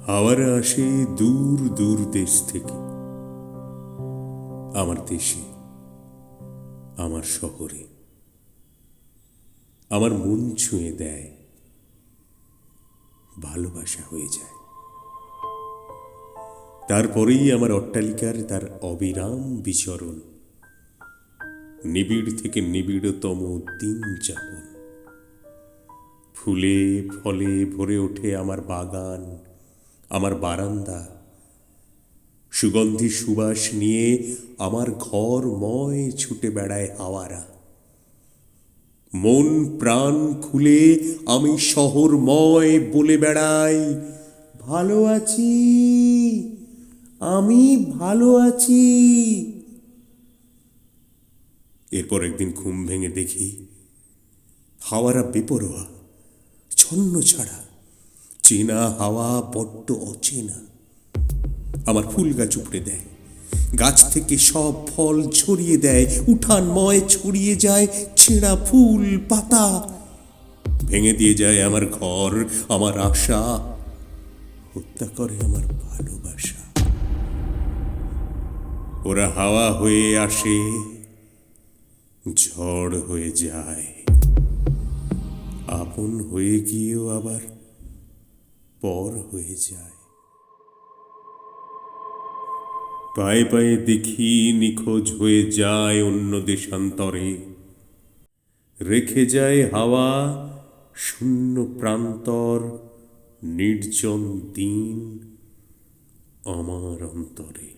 হাওয়ারা আসে দূর দূর দেশ থেকে, আমার দেশে, আমার শহরে, আমার মন ছুঁয়ে দেয়, ভালোবাসা হয়ে যায়। তারপরেই আমার অট্টালিকার তার অবিরাম বিচরণ, নিবিড় থেকে নিবিড়তম দিন যাপন। ফুলে ফলে ভরে ওঠে আমার বাগান, আমার বারান্দা, সুগন্ধি সুবাস নিয়ে আমার ঘরময় ছুটে বেড়ায় হাওয়ারা। মন প্রাণ খুলে আমি শহরময় বলে বেড়াই, ভালো আছি, আমি ভালো আছি। এরপর একদিন ঘুম ভেঙে দেখি হাওয়ারা বেপরোয়া, ছন্ন ছাড়া। চেনা হাওয়া বড্ড অচেনা। আমার ফুল গাছ উপড়ে দেয়, গাছ থেকে সব ফল ছড়িয়ে দেয়, উঠানময় ছড়িয়ে যায় ছেঁড়া ফুল পাতা। ভেঙে দিয়ে যায় আমার ঘর, আমার আশা, হত্যা করে আমার ভালোবাসা। ওরা হাওয়া হয়ে আসে, ঝড় হয়ে যায়, আপন হয়ে গিয়েও আবার পর হয়ে যায়। পায়ে পায়ে দেখি নিখোঁজ হয়ে যায় অন্য দেশান্তরে, রেখে যায় হাওয়া শূন্য প্রান্তর, নির্জন দিন আমার অন্তরে।